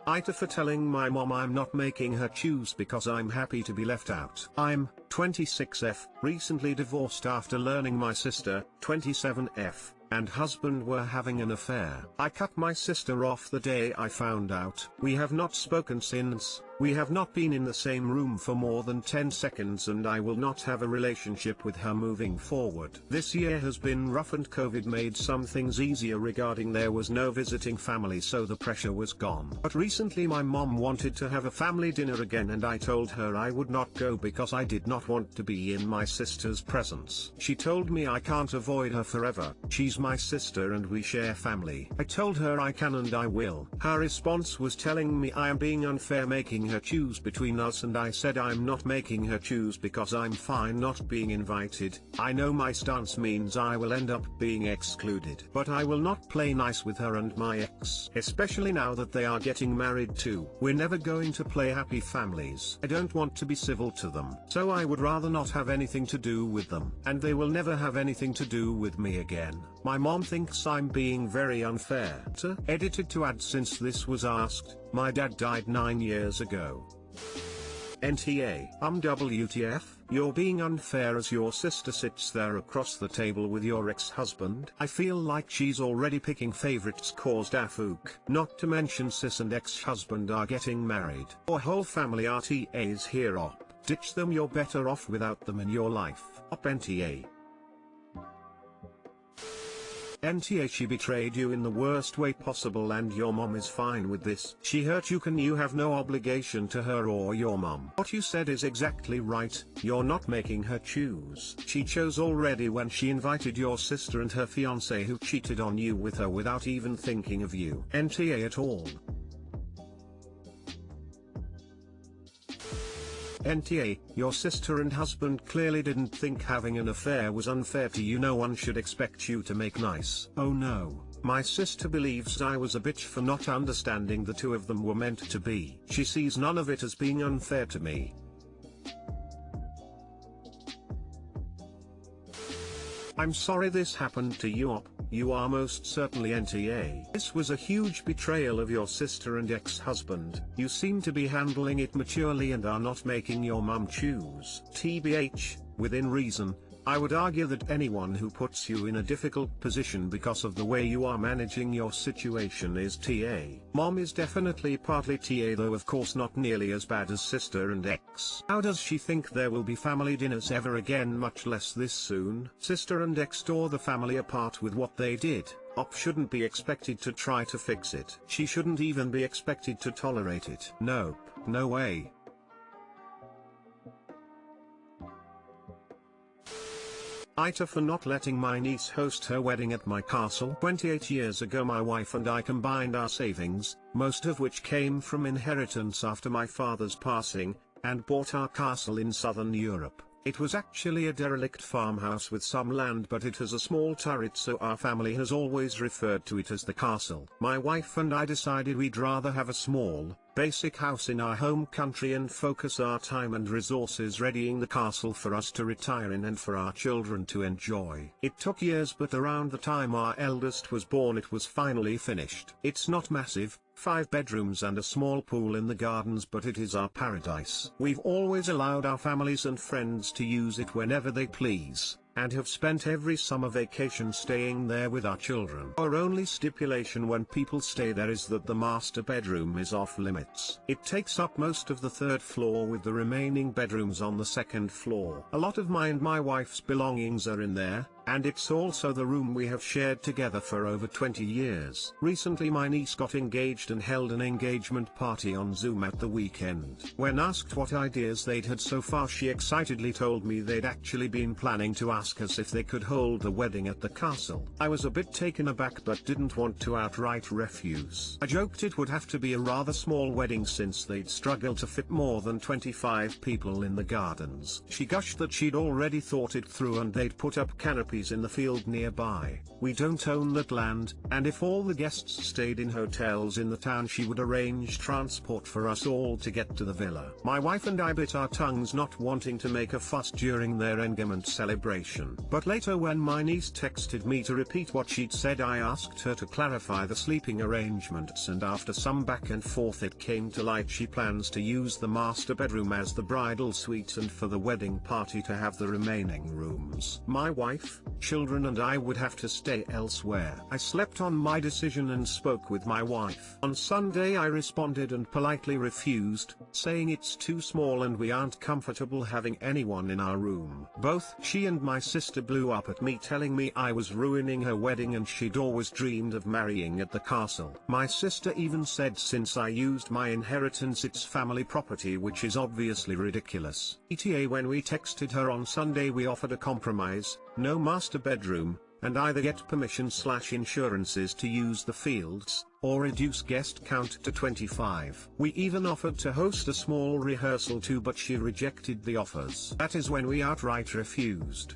AITA for telling my mom I'm not making her choose because I'm happy to be left out. I'm 26F, recently divorced after learning my sister, 27F, and husband were having an affair. I cut my sister off the day I found out. We have not spoken since. We have not been in the same room for more than 10 seconds and I will not have a relationship with her moving forward. This year has been rough and COVID made some things easier regarding there was no visiting family so the pressure was gone. But recently my mom wanted to have a family dinner again and I told her I would not go because I did not want to be in my sister's presence. She told me I can't avoid her forever. She's my sister and we share family. I told her I can and I will. Her response was telling me I am being unfair making her choose between us and I said I'm not making her choose because I'm fine not being invited. I know my stance means I will end up being excluded. But I will not play nice with her and my ex. Especially now that they are getting married too. We're never going to play happy families. I don't want to be civil to them. So I would rather not have anything to do with them. And they will never have anything to do with me again. My mom thinks I'm being very unfair. Edited to add since this was asked, my dad died 9 years ago. NTA. WTF, you're being unfair as your sister sits there across the table with your ex-husband. I feel like she's already picking favorites caused afook. Not to mention sis and ex-husband are getting married. Or whole family RTAs here op. Ditch them, you're better off without them in your life. Op NTA. NTA, she betrayed you in the worst way possible and your mom is fine with this. She hurt you, can you have no obligation to her or your mom. What you said is exactly right, you're not making her choose. She chose already when she invited your sister and her fiancé who cheated on you with her without even thinking of you. NTA at all. NTA, your sister and husband clearly didn't think having an affair was unfair to you. No one should expect you to make nice. Oh no, my sister believes I was a bitch for not understanding the two of them were meant to be. She sees none of it as being unfair to me. I'm sorry this happened to you op. You are most certainly NTA. This was a huge betrayal of your sister and ex-husband. You seem to be handling it maturely and are not making your mum choose. TBH, within reason, I would argue that anyone who puts you in a difficult position because of the way you are managing your situation is TA. Mom is definitely partly TA, though of course not nearly as bad as sister and ex. How does she think there will be family dinners ever again, much less this soon? Sister and ex tore the family apart with what they did. Op shouldn't be expected to try to fix it. She shouldn't even be expected to tolerate it. Nope, no way. AITA for not letting my niece host her wedding at my castle. 28 years ago my wife and I combined our savings, most of which came from inheritance after my father's passing, and bought our castle in southern Europe. It was actually a derelict farmhouse with some land, but it has a small turret, so our family has always referred to it as the castle. My wife and I decided we'd rather have a small, basic house in our home country and focus our time and resources readying the castle for us to retire in and for our children to enjoy. It took years, but around the time our eldest was born it was finally finished. It's not massive, 5 bedrooms and a small pool in the gardens, but it is our paradise. We've always allowed our families and friends to use it whenever they please, and have spent every summer vacation staying there with our children. Our only stipulation when people stay there is that the master bedroom is off limits. It takes up most of the 3rd floor with the remaining bedrooms on the 2nd floor. A lot of my and my wife's belongings are in there, and it's also the room we have shared together for over 20 years. Recently my niece got engaged and held an engagement party on Zoom at the weekend. When asked what ideas they'd had so far, she excitedly told me they'd actually been planning to ask us if they could hold the wedding at the castle. I was a bit taken aback but didn't want to outright refuse. I joked it would have to be a rather small wedding since they'd struggle to fit more than 25 people in the gardens. She gushed that she'd already thought it through and they'd put up canopies canopies in the field nearby. We don't own that land, and if all the guests stayed in hotels in the town, she would arrange transport for us all to get to the villa. My wife and I bit our tongues not wanting to make a fuss during their engagement celebration. But later, when my niece texted me to repeat what she'd said, I asked her to clarify the sleeping arrangements, and after some back and forth it came to light she plans to use the master bedroom as the bridal suite, and for the wedding party to have the remaining rooms. My wife, children and I would have to stay elsewhere. I slept on my decision and spoke with my wife. On Sunday I responded and politely refused, saying it's too small and we aren't comfortable having anyone in our room. Both she and my sister blew up at me, telling me I was ruining her wedding and she'd always dreamed of marrying at the castle. My sister even said since I used my inheritance it's family property, which is obviously ridiculous. AITA, when we texted her on Sunday, we offered a compromise: no master bedroom, and either get permission/insurances to use the fields, or reduce guest count to 25. We even offered to host a small rehearsal too, but she rejected the offers. That is when we outright refused.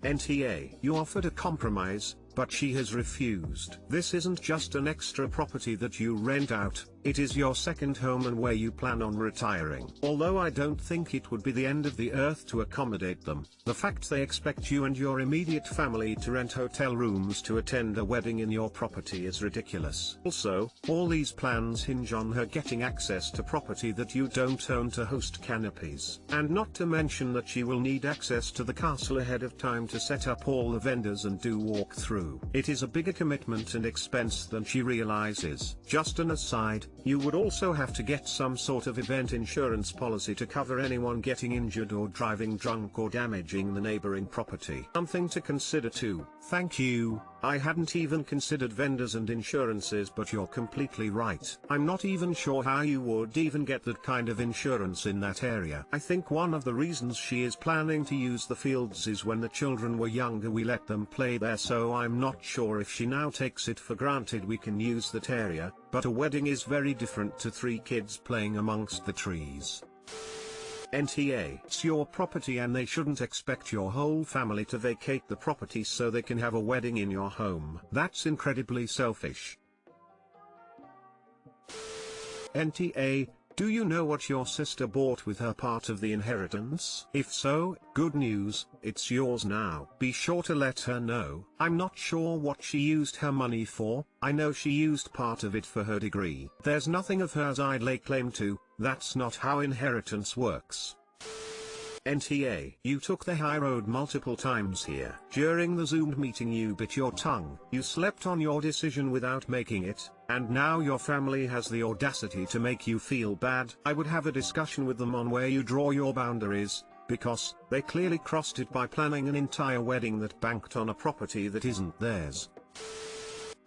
NTA, you offered a compromise, but she has refused. This isn't just an extra property that you rent out, it is your second home and where you plan on retiring. Although I don't think it would be the end of the earth to accommodate them, the fact they expect you and your immediate family to rent hotel rooms to attend a wedding in your property is ridiculous. Also, all these plans hinge on her getting access to property that you don't own to host canopies. And not to mention that she will need access to the castle ahead of time to set up all the vendors and do walkthrough. It is a bigger commitment and expense than she realizes. Just an aside, you would also have to get some sort of event insurance policy to cover anyone getting injured or driving drunk or damaging the neighboring property. Something to consider too. Thank you. I hadn't even considered vendors and insurances, but you're completely right. I'm not even sure how you would even get that kind of insurance in that area. I think one of the reasons she is planning to use the fields is when the children were younger we let them play there, so I'm not sure if she now takes it for granted we can use that area, but a wedding is very different to 3 kids playing amongst the trees. NTA, it's your property and they shouldn't expect your whole family to vacate the property so they can have a wedding in your home. That's incredibly selfish. NTA, do you know what your sister bought with her part of the inheritance? If so, good news, it's yours now. Be sure to let her know. I'm not sure what she used her money for. I know she used part of it for her degree. There's nothing of hers I'd lay claim to. That's not how inheritance works. NTA, you took the high road multiple times here. During the Zoom meeting you bit your tongue. You slept on your decision without making it, and now your family has the audacity to make you feel bad. I would have a discussion with them on where you draw your boundaries, because they clearly crossed it by planning an entire wedding that banked on a property that isn't theirs.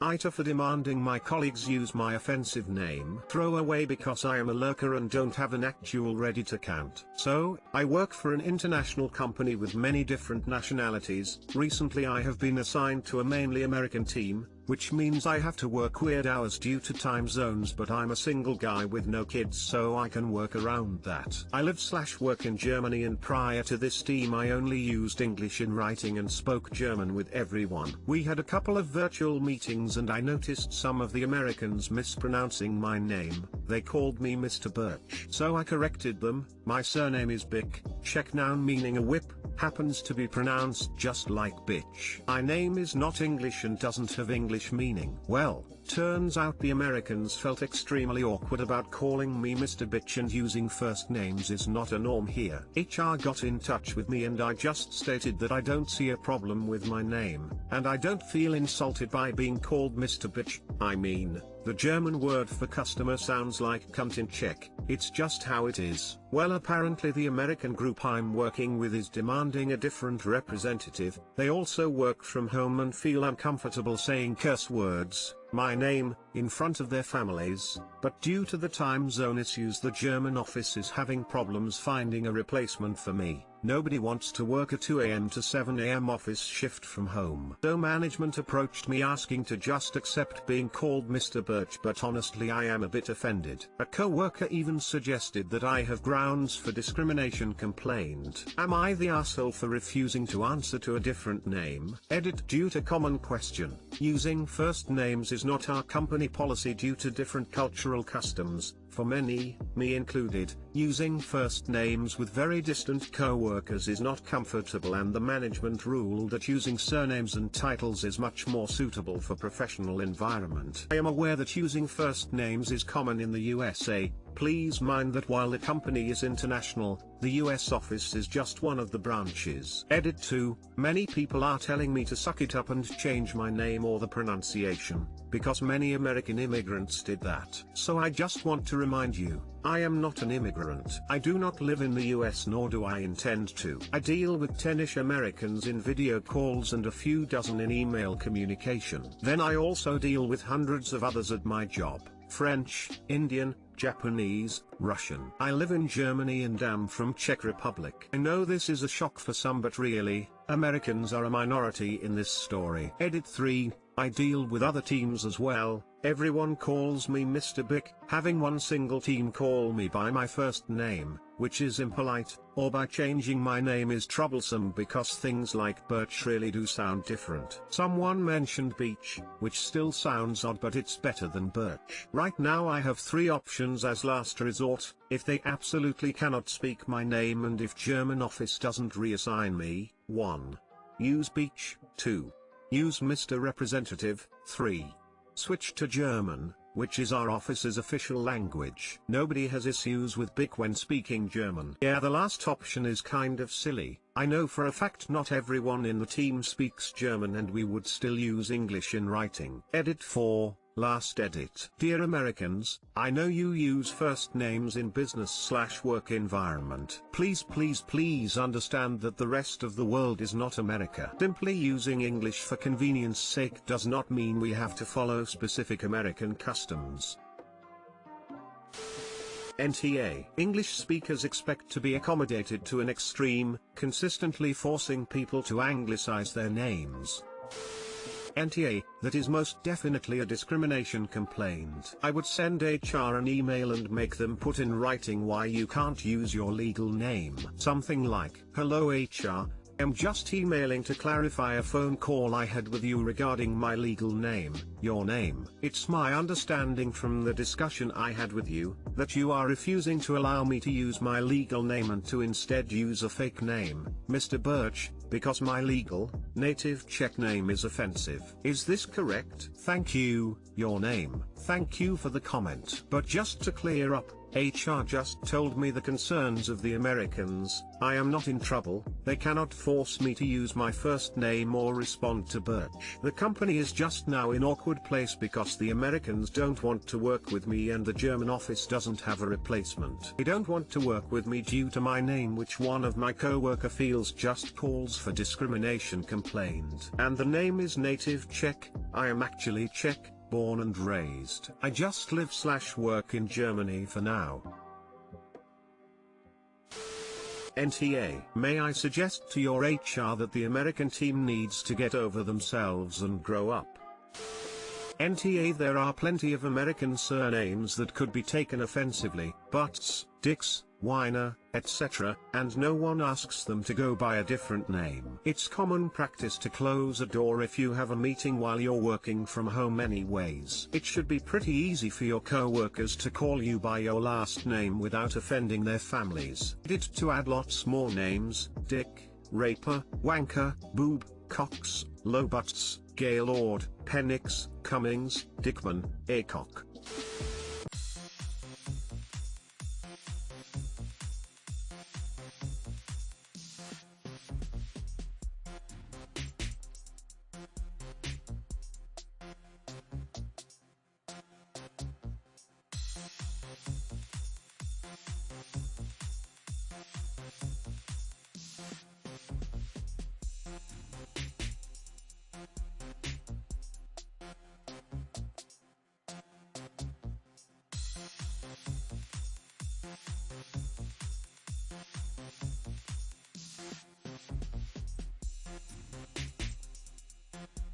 AITA, for demanding my colleagues use my offensive name. Throw away because I am a lurker and don't have an actual Reddit account. So, I work for an international company with many different nationalities. Recently I have been assigned to a mainly American team, which means I have to work weird hours due to time zones, but I'm a single guy with no kids so I can work around that. I live/work in Germany, and prior to this team I only used English in writing and spoke German with everyone. We had a couple of virtual meetings and I noticed some of the Americans mispronouncing my name. They called me Mr. Birch. So I corrected them. My surname is Bick, Czech noun meaning a whip, happens to be pronounced just like bitch. My name is not English and doesn't have English meaning. Well, turns out the Americans felt extremely awkward about calling me Mr. Bitch, and using first names is not a norm here. HR got in touch with me and I just stated that I don't see a problem with my name, and I don't feel insulted by being called Mr. Bitch. I mean, the German word for customer sounds like cunt in Czech. It's just how it is. Well, apparently the American group I'm working with is demanding a different representative. They also work from home and feel uncomfortable saying curse words. My name, in front of their families, but due to the time zone issues the German office is having problems finding a replacement for me. Nobody wants to work a 2 AM to 7 AM office shift from home. So management approached me asking to just accept being called Mr. Birch, but honestly I am a bit offended. A co-worker even suggested that I have grounds for discrimination, complained. Am I the asshole for refusing to answer to a different name? Edit. Due to common question, using first names is not our company policy due to different cultural customs. For many, me included, using first names with very distant co-workers is not comfortable, and the management ruled that using surnames and titles is much more suitable for professional environment. I am aware that using first names is common in the USA. Please mind that while the company is international, the US office is just one of the branches. Edit 2. Many people are telling me to suck it up and change my name or the pronunciation, because many American immigrants did that. So I just want to remind you, I am not an immigrant. I do not live in the US, nor do I intend to. I deal with 10-ish Americans in video calls and a few dozen in email communication. Then I also deal with hundreds of others at my job. French, Indian, Japanese, Russian. I live in Germany and am from Czech Republic. I know this is a shock for some, but really, Americans are a minority in this story. Edit 3. I deal with other teams as well. Everyone calls me Mr. Bick. Having one single team call me by my first name, which is impolite, or by changing my name is troublesome because things like Birch really do sound different. Someone mentioned Beach, which still sounds odd, but it's better than Birch. Right now I have 3 options as last resort, if they absolutely cannot speak my name and if German office doesn't reassign me. 1. Use Beach. 2. Use Mr. Representative. 3. Switch to German, which is our office's official language. Nobody has issues with Bick when speaking German. Yeah, the last option is kind of silly. I know for a fact not everyone in the team speaks German and we would still use English in writing. Edit 4. Last edit. Dear Americans, I know you use first names in business/work environment. Please understand that the rest of the world is not America. Simply using English for convenience sake does not mean we have to follow specific American customs. NTA. English speakers expect to be accommodated to an extreme, consistently forcing people to anglicize their names. NTA, that is most definitely a discrimination complaint. I would send HR an email and make them put in writing why you can't use your legal name. Something like, "Hello HR, I'm just emailing to clarify a phone call I had with you regarding my legal name, your name. It's my understanding from the discussion I had with you, that you are refusing to allow me to use my legal name and to instead use a fake name, Mr. Birch, because my legal, native Czech name is offensive. Is this correct? Thank you, your name. Thank you for the comment. But just to clear up, HR just told me the concerns of the Americans. I am not in trouble. They cannot force me to use my first name or respond to Birch. The company is just now in awkward place because the Americans don't want to work with me and the German office doesn't have a replacement. They don't want to work with me due to my name, which one of my co-worker feels just calls for discrimination, complained. And the name is native Czech. I am actually Czech, born and raised. I just live/work in Germany for now. NTA. May I suggest to your HR that the American team needs to get over themselves and grow up. NTA. There are plenty of American surnames that could be taken offensively, Butts, Dix, Weiner, etc., and no one asks them to go by a different name. It's common practice to close a door if you have a meeting while you're working from home anyways. It should be pretty easy for your co-workers to call you by your last name without offending their families. Edit to add lots more names: Dick, Raper, Wanker, Boob, Cox, Lowbutts, Gaylord, Penix, Cummings, Dickman, Acock.